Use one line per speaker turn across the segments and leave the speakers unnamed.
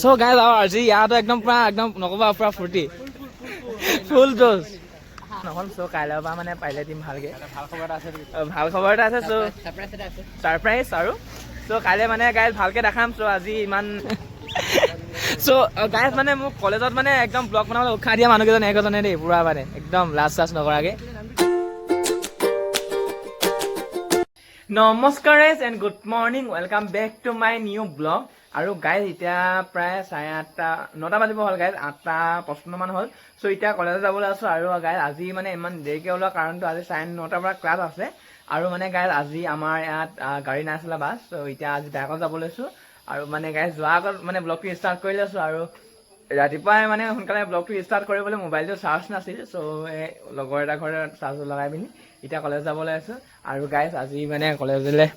So guys, আজি ইয়াতো একদম পুৰা একদম নকবা পুৰা ফূৰ্তি ফুল ড'জ নহ'ল। চ' কাইলৈৰ পৰা মানে পাৰিলে দিম ভালকৈ। ভাল খবৰ এটা আছে। চ' ছাৰপ্ৰাইজ আৰু চ' কাইলৈ মানে গাইজ ভালকৈ দেখাম। চ' আজি ইমান চ' গাইজ মানে মোক কলেজত মানে একদম ব্লগ বনাবলৈ উৎসাহ দিয়া মানুহকেইজন একজনে দেই, পুৰা মানে একদম লাজ চাজ নকৰাকৈ। নমস্কাৰ and good morning, welcome back to my new blog. আৰু গাইজ এতিয়া প্ৰায় 9:30 বাজিব হ'ল গাইজ, 8:55 হ'ল। চ' এতিয়া কলেজত যাবলৈ আছোঁ। আৰু গাইজ আজি মানে ইমান দেৰিকৈ ওলোৱা কাৰণটো আজি 9:30 পৰা ক্লাছ আছে। আৰু মানে গাইজ আজি আমাৰ ইয়াত গাড়ী নাছিলে, বাছ। চ' এতিয়া আজি বাইকত যাব লৈছোঁ। আৰু মানে গাইজ যোৱাৰ আগত মানে ব্লগটো ষ্টাৰ্ট কৰি লৈছোঁ। আৰু ৰাতিপুৱাই মানে সোনকালে ব্লগটো ষ্টাৰ্ট কৰিবলৈ মোবাইলটো চাৰ্জ নাছিল। চ' এই লগৰ এটা ঘৰত চাৰ্জ লগাই পিনি এতিয়া কলেজ যাবলৈ আছোঁ। আৰু গাইজ আজি মানে কলেজলৈ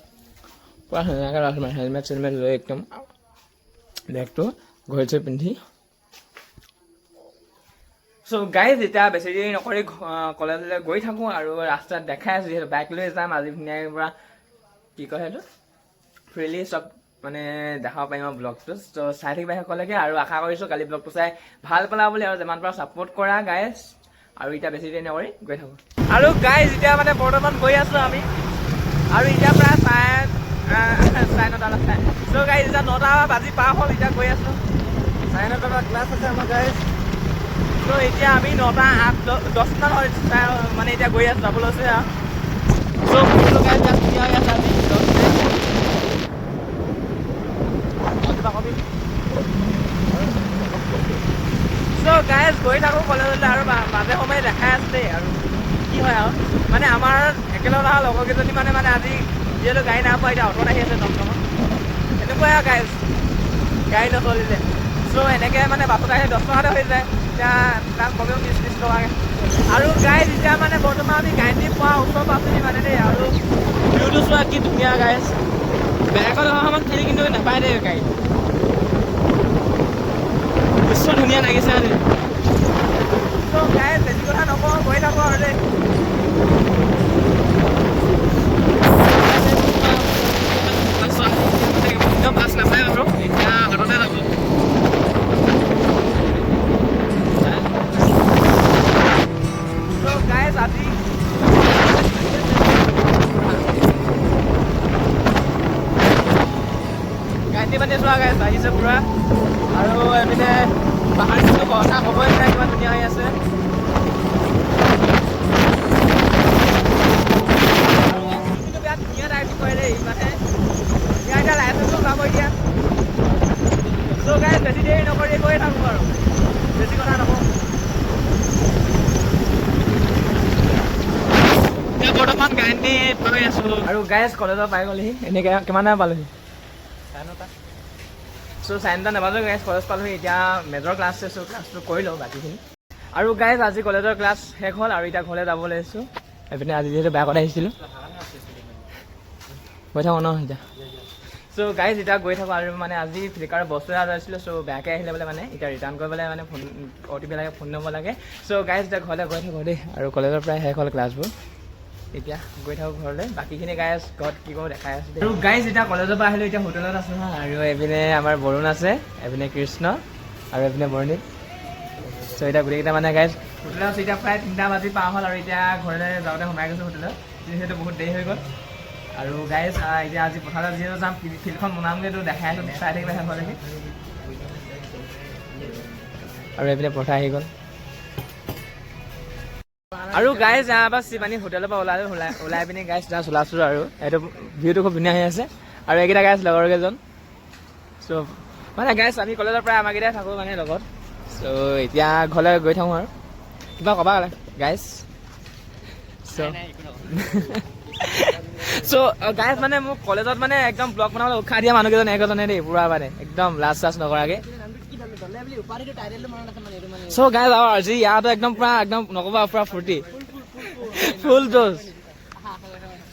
পুৰা ধুনীয়াকৈ লৈছোঁ, মানে হেলমেট চেলমেট লৈ একদম বেগটো ঘড়ী চড়ি পিন্ধি। চ' গাইজ এতিয়া বেছি দেৰি নকৰি কলেজলৈ গৈ থাকোঁ। আৰু ৰাস্তাত দেখাই আছোঁ যিহেতু বাইক লৈ যাম আজি ধুনীয়াকৈ পুৰা কি কয় সেইটো ফ্ৰীলি চব মানে দেখাব পাৰিম আৰু ব্লগটো। ত' চাই থাকিবা শেষলৈকে। আৰু আশা কৰিছোঁ কালি ব্লগটো চাই ভাল পালা বুলি, আৰু যিমান পাৰা ছাপোৰ্ট কৰা গাইজ। আৰু এতিয়া বেছি দেৰি নকৰি গৈ থাকোঁ। আৰু গাইজ এতিয়া মানে বৰ্তমান গৈ আছোঁ আমি। আৰু এতিয়া প্ৰায় 9:30 চ' গাইজ এতিয়া 9 বাজি পাৰ হ'ল, এতিয়া গৈ আছোঁ। 9:30 ক্লাছ আছে আমাৰ গাইজ। চ' এতিয়া আমি 9:08-10 হয় মানে এতিয়া গৈ আছোঁ, যাব লৈছোঁ আৰু। চ' গাইজ ধুনীয়া হৈ আছে আজি চ' গাইজ গৈ থাকোঁ কলেজলৈ। আৰু মাজে সময়ে দেখাই আছে দেই। আৰু কি হয় আৰু মানে আমাৰ একেলগে অহা লগৰ কেইজনী মানে আজি যিহেতু গাড়ী নাই পোৱা, এতিয়া অটত আহি আছে টমটমত। এনেকুৱাই আৰু গাইজ গাড়ী নচলিলে। চ' এনেকৈ মানে বাছত আহিলে 10 টকাতে হৈ যায়, এতিয়া তাক কমেও 20 টকাকৈ। আৰু গাইজ এতিয়া মানে বৰ্তমান আমি গাড়ী পোৱা ওচৰ পাইছোঁ মানে দেই। আৰু ভিউটো চোৱা কি ধুনীয়া গাইজ। বেলেগত অহা সময়ত খেলি কিন্তু নাপায় দেই গাড়ী, দৃশ্য ধুনীয়া লাগিছে আজি। চ' গাইজ বেছি কথা নকওঁ, গৈ থাকোঁ আৰু দেই। বাছ নাপায় আৰু এতিয়া হাততে যাব। চ' গাইজ আজি গাড়ী পাতি চোৱা গাইজ আহিছে পুৰা। আৰু এপিনে পাহাৰটো কথা ক'বই নাই, কিমান ধুনীয়া হৈ আছে। কিন্তু বিৰাট ধুনীয়া ড্ৰাইভিং কৰে দেই মানে। ইয়াৰ এতিয়া লাইচেন্সো ওলাব এতিয়া। চ' গাইজ বেছি দেৰি নকৰি গৈ থাকোঁ আৰু বেছি কথা নকওঁ। এতিয়া বৰ্তমান গাড়ী পাই আছোঁ। আৰু গাইজ কলেজত পাই গ'লহি। এনেকৈ কিমান টাইম পালোহি? 9:30। চ' 9:30 নাবাজো গাইজ কলেজ পালোহি। এতিয়া মেজৰ ক্লাছ আছে, চ' ক্লাছটো কৰি লওঁ বাকীখিনি। আৰু গাইজ আজি কলেজৰ ক্লাছ শেষ হ'ল। আৰু এতিয়া ঘৰলৈ যাব লৈছোঁ। এইপিনে আজি যিহেতু বাইকত আহিছিলোঁ, গৈ থাকোঁ ন এতিয়া। চ' গাইজ এতিয়া গৈ থাকোঁ। আৰু মানে আজি ফ্লিপকাৰ্টৰ বস্তু এটা আছিলে। চ' বেয়াকৈ আহিলে বোলে মানে এতিয়া ৰিটাৰ্ণ কৰিবলৈ মানে ফোন OTP লাগে, ফোন নম্বৰ লাগে। চ' গাইজ এতিয়া ঘৰলৈ গৈ থাকোঁ দেই। আৰু কলেজৰ প্ৰায় শেষ হ'ল ক্লাছবোৰ, এতিয়া গৈ থাকোঁ ঘৰলৈ। বাকীখিনি গাইজ ঘৰত কি কৰোঁ দেখাই আছোঁ। আৰু গাইজ এতিয়া কলেজৰ পৰা আহিলোঁ, এতিয়া হোটেলত আছোঁ হা। আৰু এইপিনে আমাৰ বৰুণ আছে, এইপিনে কৃষ্ণ, আৰু এইপিনে বৰ্ণিত। চ' এতিয়া গোটেইকেইটা মানে গাইজ হোটেলত আছোঁ। এতিয়া প্ৰায় 3টা বাজি পাৰ হ'ল। আৰু এতিয়া ঘৰলৈ যাওঁতে সোমাই গৈছোঁ হোটেলত, যিহেতু বহুত দেৰি হৈ গ'ল। আৰু গাইজ এতিয়া আজি পথাৰত যিহেতু যাম, ফিল্ডখন বনামগৈতো দেখাই আছোঁ, চাই থাকিলে শেষলৈকে। আৰু এইপিনে পথাৰ আহি গ'ল। আৰু গাইজ বাছ মানে হোটেলৰ পৰা ওলাই পিনি গাইজ জাষ্ট ওলাইছোঁ। আৰু এইটো ভিউটো খুব ধুনীয়া হৈ আছে। আৰু এইকেইটা গাইজ লগৰ কেইজন। চ' মানে গাইজ আমি কলেজৰ পৰা আমাৰকেইটাই থাকোঁ মানে লগত। চ' এতিয়া ঘৰলৈ গৈ থাকোঁ। আৰু কিবা ক'বা গাইজ? চ' গাইজ মানে মোক কলেজত মানে একদম ব্লগ বনাবলৈ উৎসাহ দিয়া মানুহকেইজন একজনে দেই, পুৰা মানে একদম লাজ চাজ নকৰাকৈ। চ' গাইজ আজি ইয়াতো একদম পুৰা একদম নকবা পুৰা ফূৰ্তি ফুল ড'জ।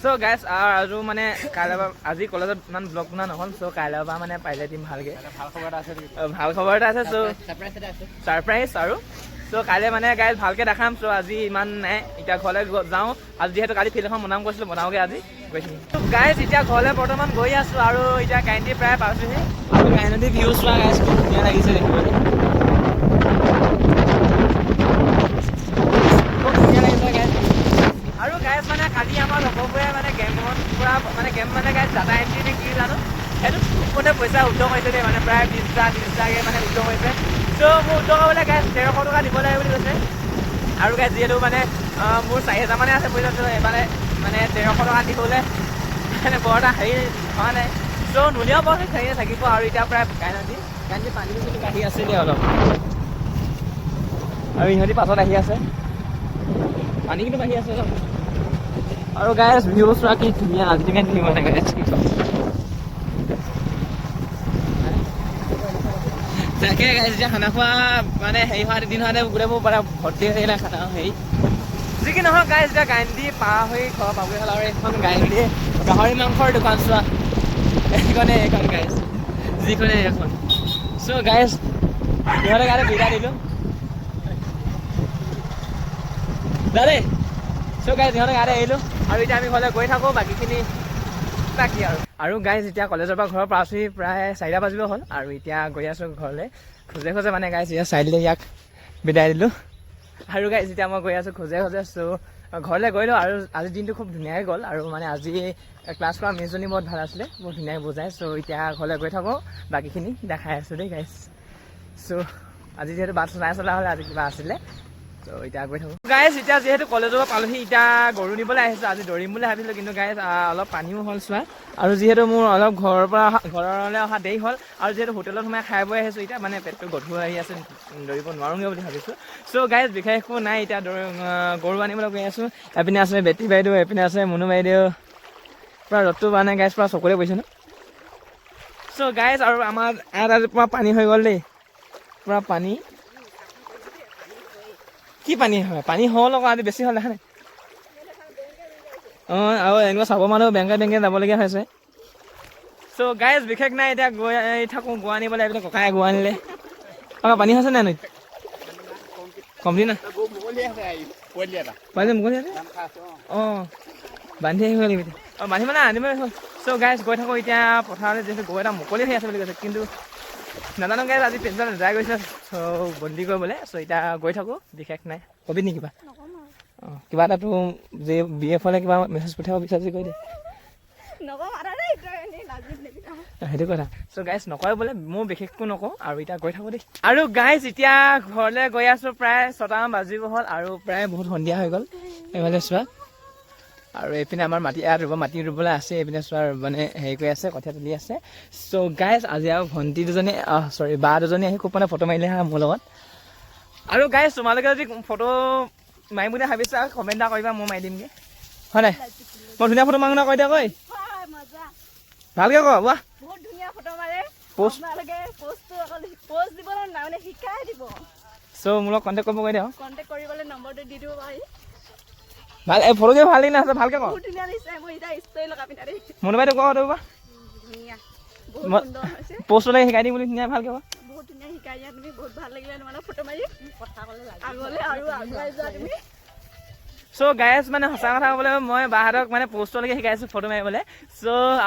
চ' গাইজ আৰু মানে কাইলৈ আজি কলেজত ইমান ব্লগ বনোৱা নহ'ল। চ' কাইলৈৰ পৰা মানে পাৰিলে দিম ভালকৈ। ভাল খবৰ এটা আছে। চ' ছাৰপ্ৰাইজ আৰু চ' কাইলৈ মানে গাইজ ভালকৈ দেখাম। চ' আজি ইমান নাই, এতিয়া ঘৰলৈ যাওঁ। আজি যিহেতু কালি ফিল্ড এখন বনাম কৈছিলোঁ, বনাওঁগৈ আজি গৈছিলোঁ। গাইজ এতিয়া ঘৰলৈ বৰ্তমান গৈ আছোঁ আৰু এতিয়া গাইনদী প্ৰায় পাইছোঁহি। আৰু গাইনদী ভিউ চোৱা গাইজ খুব ধুনীয়া লাগিছে দেখিবলৈ, খুব ধুনীয়া লাগিছে গাইজ। আৰু গাইজ মানে কালি আমাৰ লগৰবোৰে মানে গেমত পূৰা মানে গেম মানে গাইজ ডাটা এণ্ট্ৰি নে কি জানো সেইটো মানে পইচা উদ্যোগ হৈছে দেই, মানে প্ৰায় 20,000-30,000কৈ মানে উদ্যোগ হৈছে। চ' মোৰ উদ্যোগ হ'বলৈ গাইজ 1,300 টকা দিব লাগে বুলি কৈছে। আৰু গাইজ যিহেতু মানে মোৰ 4,000 মানে আছে পইচাটো, এইফালে মানে 1,300 টকা দি হ'লে মানে বৰ এটা হেৰি হোৱা নাই। চ' নুলিয়াও বৰ হেৰি থাকিব। আৰু এতিয়া প্ৰায় গাইনদী পানী কিন্তু আহি আছে দেই অলপ, আৰু ইহঁতি পাছত আহি আছে, পানী কিন্তু বাঢ়ি আছে অলপ। আৰু গাইজ ভিউ চোৱা কি ধুনীয়া, আজিকালি ভিউ মানে গাইজ কি কম। তাকে গাইজ এতিয়া খানা খোৱা মানে হেৰি হোৱা দিন হোৱাতে গোটেইবোৰ মানে ভৰ্তি হৈ থাকিলে খানা হেৰি যি কি নহওক গাইজ। এতিয়া গাইনদী পাৰ হৈ ঘৰ পাবগৈ হ'ল। আৰু এইখন গাইনদী গাহৰি মাংসৰ দোকান চোৱা, এইখন গাইজ যিখনে এখন। চ' গাইজ ইহঁতে গাড়ী বিদায় দিলোঁ দাদে। চ' গাইজ ইহঁতে গাড়ী আহিলোঁ আৰু এতিয়া আমি ঘৰলৈ গৈ থাকোঁ বাকীখিনি বাকী আৰু গাইজ এতিয়া কলেজৰ পৰা ঘৰৰ পাইছোঁহি, প্ৰায় 4টা বাজিব হ'ল। আৰু এতিয়া গৈ আছোঁ ঘৰলৈ খোজে খোজে, মানে গাইজ এতিয়া চাৰিআলিতে ইয়াক বিদায় দিলোঁ। আৰু গাইজ এতিয়া মই গৈ আছোঁ খোজে খোজে। চ' ঘৰলৈ গৈ লওঁ। আৰু আজিৰ দিনটো খুব ধুনীয়াকৈ গ'ল। আৰু মানে আজি ক্লাছ কৰা মিছজনী বহুত ভাল আছিলে, বহুত ধুনীয়াকৈ বুজায়। চ' এতিয়া ঘৰলৈ গৈ থাকোঁ, বাকীখিনি দেখাই আছোঁ দেই গাইজ। চ' আজি যিহেতু বাছ নাই চলা হ'লে আজি কিবা আছিলে, ত' এতিয়া গৈ থাকোঁ গাইজ। এতিয়া যিহেতু কলেজৰ পৰা পালোহি, এতিয়া গৰু নিবলৈ আহিছোঁ। আজি দৌৰিম বুলি ভাবিছিলোঁ, কিন্তু গাইজ অলপ পানীও হ'ল চোৱা। আৰু যিহেতু মোৰ অলপ ঘৰলৈ অহা দেৰি হ'ল, আৰু যিহেতু হোটেলত সোমাই খাই বৈ আহিছোঁ, এতিয়া মানে পেটটো গধুৰ আহি আছে, দৌৰিব নোৱাৰোঁগৈ বুলি ভাবিছোঁ। চ' গাইজ বিশেষ একো নাই, এতিয়া গৰু আনিবলৈ গৈ আছোঁ। এপিনে আছে বেটী বাইদেউ, এপিনে আছে মুনু বাইদেউ। পূৰা ৰ'দটো পোৱা নাই গাইজ, পূৰা চকুৰে পৰিছে ন। চ' গাইজ আৰু আমাৰ ইয়াত আজি পূৰা পানী হৈ গ'ল দেই, পূৰা পানী। কি পানী হয়? পানী হ'ল আকৌ আজি বেছি হ'ল, দেখা নাই? অঁ, আৰু এনেকুৱা চাব মানুহ বেংকে যাবলগীয়া হৈছে। চ' গাইজ বিশেষ নাই, এতিয়া গৈ থাকোঁ গৰু আনিবলৈ। এইপিনে ককাই গৰু আনিলে। অঁ, পানী হৈছে নাই নৈত? কমপ্লিট না অঁ, বান্ধি আহিব লাগিব এতিয়া। অঁ, বান্ধি মানে আনিবই হ'ল। চ' গাইজ গৈ থাকোঁ এতিয়া পথাৰলৈ, যিহেতু গৰু এটা মুকলি হৈ আছে বুলি কৈছে, কিন্তু নাজানো গাইজ আজি প্ৰিন্সিপাল নাযায় গৈছে, চ' বন্দী কৰিবলৈ। চ' এতিয়া গৈ থাকোঁ, বিশেষ নাই। কবি নেকি কিবা? অঁ, কিবা এটাতো যে BF হ'লে কিবা মেছেজ পঠিয়াব বিচাৰ যদি কৈ দে। সেইটো কথা। চ' গাইজ নকয় বোলে, মোৰ বিশেষ একো নকওঁ। আৰু এতিয়া গৈ থাকোঁ দেই। আৰু গাইজ এতিয়া ঘৰলৈ গৈ আছোঁ, প্ৰায় 6টামান বাজিব হ'ল, আৰু প্ৰায় বহুত সন্ধিয়া হৈ গ'ল। এইফালে চোৱা, আৰু এইপিনে আমাৰ মাটি ৰুবলৈ আছে। এইপিনে চোৱা মানে হেৰি কৰি আছে, কঠীয়া তুলি আছে। চ' গাইজ আজি আৰু ভণ্টি দুজনী বা দুজনী আহি খুব মানে ফটো মাৰিলে হা মোৰ লগত। আৰু গাইজ তোমালোকে যদি ফটো মাৰিম বুলি ভাবিছা, কমেণ্ট এটা কৰিবা, মই মাৰি দিমগৈ, হয় নাই? মই ধুনীয়া ফটো মাৰোঁ না, কৈ দিয়া কৈ ভালকৈ ক বাহ।
বহুত ধুনীয়া ফটো মাৰে,
পোষ্ট
আপোনালোকে পোষ্ট দিব মানে শিকাই দিব।
চ' মোৰ লগত কণ্টেক্ট কৰিব কৈ দিয়া।
কণ্টেক্ট কৰিবলৈ নম্বৰটো দি দিব পাৰি।
ভাল, এই ফটো ভাল লাগি আছে, ভালকৈ ক।
বহুত ধুনীয়া দিছে, মই এতিয়া ষ্টৰি লগাই পিনে দেই।
মনো বাইদেউ ক ফটো বা
ধুনীয়া, বহুত সুন্দৰ হৈছে।
পোষ্ট লাগে শিকাই দিম বুলি ধুনীয়া, ভালকৈ ক।
বহুত ধুনীয়া শিকাই দিয়া তুমি, বহুত ভাল লাগিলে তোমালোক ফটো মাৰি। কথা ক'লে আগলৈ আৰু আগুৱাই যোৱা তুমি।
চ' গাইজ মানে সঁচা কথা ক'বলৈ মই বাহঁতক মানে পোষ্টলৈকে শিকাইছোঁ ফটো মাৰিবলৈ। চ'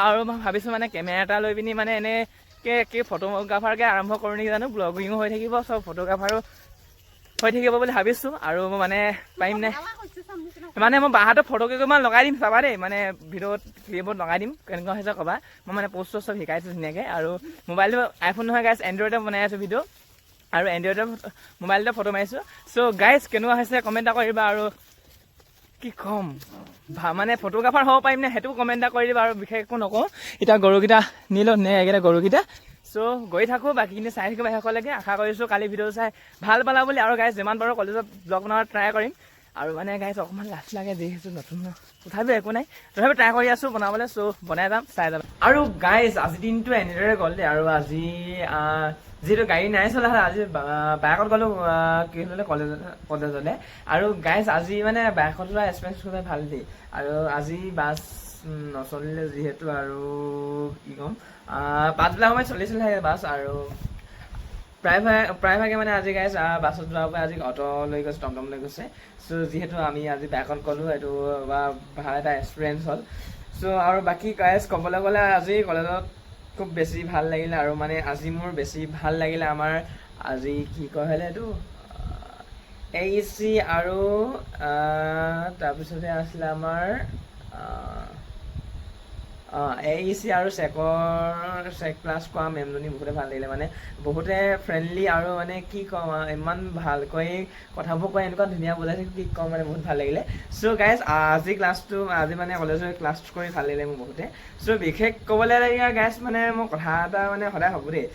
আৰু মই ভাবিছোঁ মানে কেমেৰা এটা লৈ পিনি মানে এনেকৈ ফটোগ্ৰাফাৰকৈ আৰম্ভ কৰোঁ নেকি জানো, ব্লগিঙো হৈ থাকিব, চব ফটোগ্ৰাফাৰো হৈ থাকিব বুলি ভাবিছোঁ। আৰু মানে পাৰিম নে মানে মই বাহঁতক ফটো কেইখনমান লগাই দিম, চাবা দেই, মানে ভিডিঅ'ত লগাই দিম, কেনেকুৱা হৈছে ক'বা। মই মানে পোষ্ট চব শিকাইছোঁ ধুনীয়াকৈ। আৰু মোবাইলটো আইফোন নহয় গাইজ, এণ্ড্ৰইডত বনাই আছোঁ ভিডিঅ', আৰু এণ্ড্ৰইডৰ মোবাইলতে ফটো মাৰিছোঁ। চ' গাইজ কেনেকুৱা হৈছে কমেণ্ট এটা কৰিবা। আৰু কি ক'ম, মানে ফটোগ্ৰাফাৰ হ'ব পাৰিম নে সেইটোও কমেণ্ট এটা কৰি দিবা। আৰু বিশেষ একো নকওঁ, এতিয়া গৰুকেইটা নিলোঁ নে এইকেইটা গৰুকেইটা। চ' গৈ থাকোঁ, বাকীখিনি চাই থাকিব শেষলৈকে। আশা কৰিছোঁ কালি ভিডিঅ' চাই ভাল পালা বুলি। আৰু গাইজ যিমান পাৰোঁ কলেজত ব্লগ বনাব ট্ৰাই কৰিম। আৰু মানে গাইজ অকণমান লাজ লাগে, যিহেতু নতুন ন, তথাপিও একো নাই, তথাপিও ট্ৰাই কৰি আছোঁ বনাবলৈ। চ' বনাই যাম, চাই যাম। আৰু গাইজ আজিৰ দিনটো এনেদৰে গ'ল দেই। আৰু আজি যিহেতু গাড়ী নাই চলা, আজি বাইকত গ'লোঁ কি হ'লে কলেজলৈ। আৰু গাইজ আজি মানে বাইকত লোৱা এক্সপিৰিয়েঞ্চ খুবেই ভাল দেই। আৰু আজি বাছ নচলিলে যিহেতু, আৰু কি ক'ম, পাছবেলা সময়ত চলিছিলে বাছ। আৰু প্ৰায়ভাগে মানে আজি গাইজ বাছত যোৱাৰ পৰা আজি অটো লৈ গৈছে, টমটম লৈ গৈছে। চ' যিহেতু আমি আজি বাইকত গ'লোঁ, এইটো ভাল এটা এক্সপিৰিয়েঞ্চ হ'ল। চ' আৰু বাকী গাইজ ক'বলৈ গ'লে আজি কলেজত খুব বেছি ভাল লাগিলে, আৰু মানে আজি মোৰ বেছি ভাল লাগিলে আমাৰ আজি কি কয় হ'লে এইটো AEC আৰু তাৰপিছতে আছিলে আমাৰ AEC আৰু চেক ক্লাছ কৰা মেমজনী বহুতে ভাল লাগিলে, মানে বহুতে ফ্ৰেণ্ডলি আৰু মানে কি ক'ম ইমান ভালকৈ কথাবোৰ কয়, এনেকুৱা ধুনীয়া বুজাইছে কি ক'ম, মানে বহুত ভাল লাগিলে। চ' গাইজ আজি মানে কলেজৰ ক্লাছ কৰি ভাল লাগিলে মোৰ বহুতে। চ' বিশেষ ক'বলৈ লাগে গাইজ, মানে মই কথা এটা মানে সদায় ভাবোঁ দেই,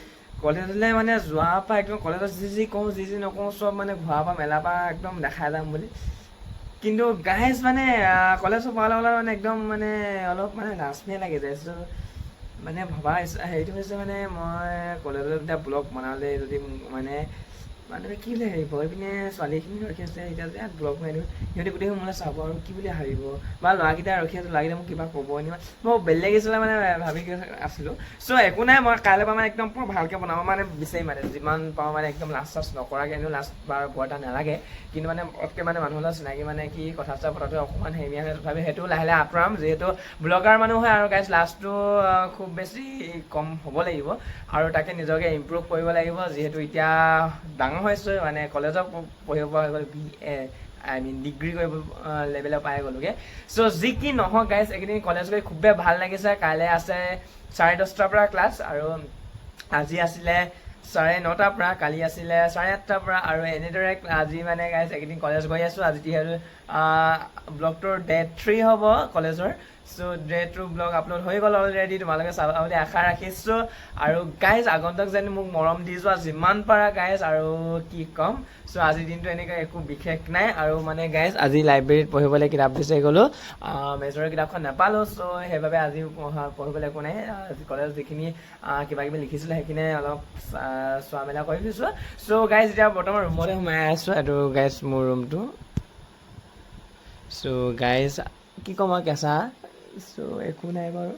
কলেজলৈ মানে যোৱাৰ পৰা একদম কলেজত যি কওঁ যি নকওঁ চব মানে ঘূৰাৰ পৰা মেলাৰ পৰা একদম দেখাই যাম বুলি। কিন্তু গাইজ মানে কলেজত পোৱাৰ লগে মানে একদম মানে অলপ মানে লাজমীয়া লাগি যায়। চ' মানে ভবা হেৰিটো হৈছে মানে মই কলেজত এতিয়া ব্লগ বনালে যদি মানে মানুহে কি বুলি ভাবিব, এইপিনে ছোৱালীখিনি ৰখি আছে এতিয়া যে ব্লগ মাৰি দিওঁ, সিহঁতে গোটেইখন মোলৈ চাব আৰু কি বুলি ভাবিব, বা ল'ৰাকেইটা ৰখি আছে ল'ৰাকেইটা মোক কিবা ক'ব এনেকুৱা মই বেলেগ আছিলে মানে ভাবি আছিলোঁ। চ' একো নাই, মই কাইলৈ পৰা মানে একদম পুৰা ভালকৈ বনাব মানে বিচাৰিম, মানে যিমান পাৰোঁ মানে একদম লাজ চাজ নকৰাকৈ, এনেও লাজ বাৰ বৰ এটা নালাগে, কিন্তু মানে পটকৈ মানে মানুহৰ লগত চিনাকি মানে কি কথা চথা পতাটো অকণমান হেৰিয়া হয়, তথাপি সেইটো লাহে লাহে আঁতৰাম, যিহেতু ব্লগাৰ মানুহ হয়। আৰু গাইজ লাজটো খুব বেছি কম হ'ব লাগিব, আৰু তাকে নিজকে ইম্প্ৰুভ কৰিব লাগিব, যিহেতু এতিয়া ডাঙৰ হৈছোঁ, মানে কলেজত পঢ়িব পৰা হৈ গ'ল, ডিগ্ৰী কৰিব লেভেলত পাই গ'লোগৈ। চ' যি কি নহওক গাইজ, এইকেইদিন কলেজ গৈ খুবেই ভাল লাগিছে। কাইলৈ আছে 10:30 পৰা ক্লাছ, আৰু আজি আছিলে 9:30 পৰা, কালি আছিলে 8:30 পৰা, আৰু এনেদৰে আজি মানে গাইজ এইকেইদিন কলেজ গৈ আছোঁ। আজি যিহেতু ব্লগটোৰ Day 3 হ'ব কলেজৰ। চ' Day 2 ব্লগ আপলোড হৈ গ'ল অলৰেডি, তোমালোকে চাবা বুলি আশা ৰাখিছোঁ। আৰু গাইজ আগন্তুক যেন মোক মৰম দি যোৱা যিমান পাৰা গাইজ, আৰু কি ক'ম। চ' আজিৰ দিনটো এনেকৈ একো বিশেষ নাই, আৰু মানে গাইজ আজি লাইব্ৰেৰীত পঢ়িবলৈ কিতাপ বিচাৰি গ'লোঁ, মেজৰৰ কিতাপখন নাপালোঁ। চ' সেইবাবে আজি পঢ়িবলৈ একো নাই, কলেজত যিখিনি কিবাকিবি লিখিছিলোঁ সেইখিনি অলপ চোৱা মেলা কৰি দিছোঁ। চ' গাইজ এতিয়া বৰ্তমান ৰুমতে সোমাই আছোঁ, এইটো গাইজ মোৰ ৰুমটো। চ' গাইজ কি ক'ম আৰু কেঁচা, চ' একো নাই বাৰু,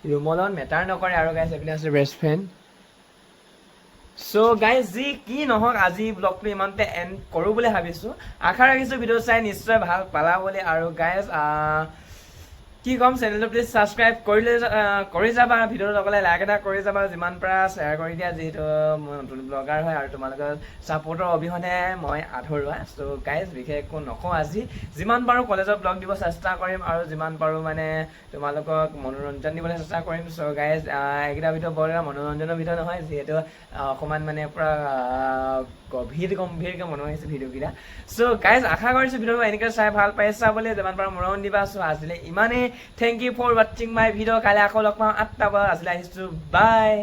ৰুমৰ লগত মেটাৰ নকৰে। আৰু গাইজ এইপিনে আছে বেষ্ট ফ্ৰেণ্ড। চ' গাইজ যি কি নহওক, আজি ব্লগটো ইমানতে এণ্ড কৰোঁ বুলি ভাবিছোঁ। আশা ৰাখিছোঁ ভিডিঅ' চাই নিশ্চয় ভাল পালা বুলি। আৰু গাইজ কি ক'ম, চেনেলটো প্লিজ ছাবস্ক্ৰাইব কৰি যাবা, ভিডিঅ'টো লগলে লাইক এটা কৰি যাবা, যিমান পাৰা শ্বেয়াৰ কৰি দিয়া, যিহেতু মই নতুন ব্লগাৰ হয় আৰু তোমালোকৰ ছাপোৰ্টৰ অবিহনে মই আধৰুৱা। চ' গাইজ বিশেষ একো নকওঁ, আজি যিমান পাৰোঁ কলেজৰ ব্লগ দিব চেষ্টা কৰিম, আৰু যিমান পাৰোঁ মানে তোমালোকক মনোৰঞ্জন দিবলৈ চেষ্টা কৰিম। চ' গাইজ এইকেইটা ভিডিঅ' বৰ এটা মনোৰঞ্জনৰ ভিডিঅ' নহয়, যিহেতু অকণমান মানে পূৰা গম্ভীৰকৈ বনোৱা হৈছে ভিডিঅ'কেইটা। চ' গাইজ আশা কৰিছোঁ ভিডিঅ'টো এনেকৈ চাই ভাল পাইছা বুলি, যিমান পাৰোঁ মৰম দিবা। চ' আজিলৈ ইমানেই, থেংক ইউ ফৰ ৱাচিং মাই ভিডিঅ'। কাইলৈ আকৌ লগ পাম 8টা বজাত। আজিলৈ আহিছোঁ, বাই।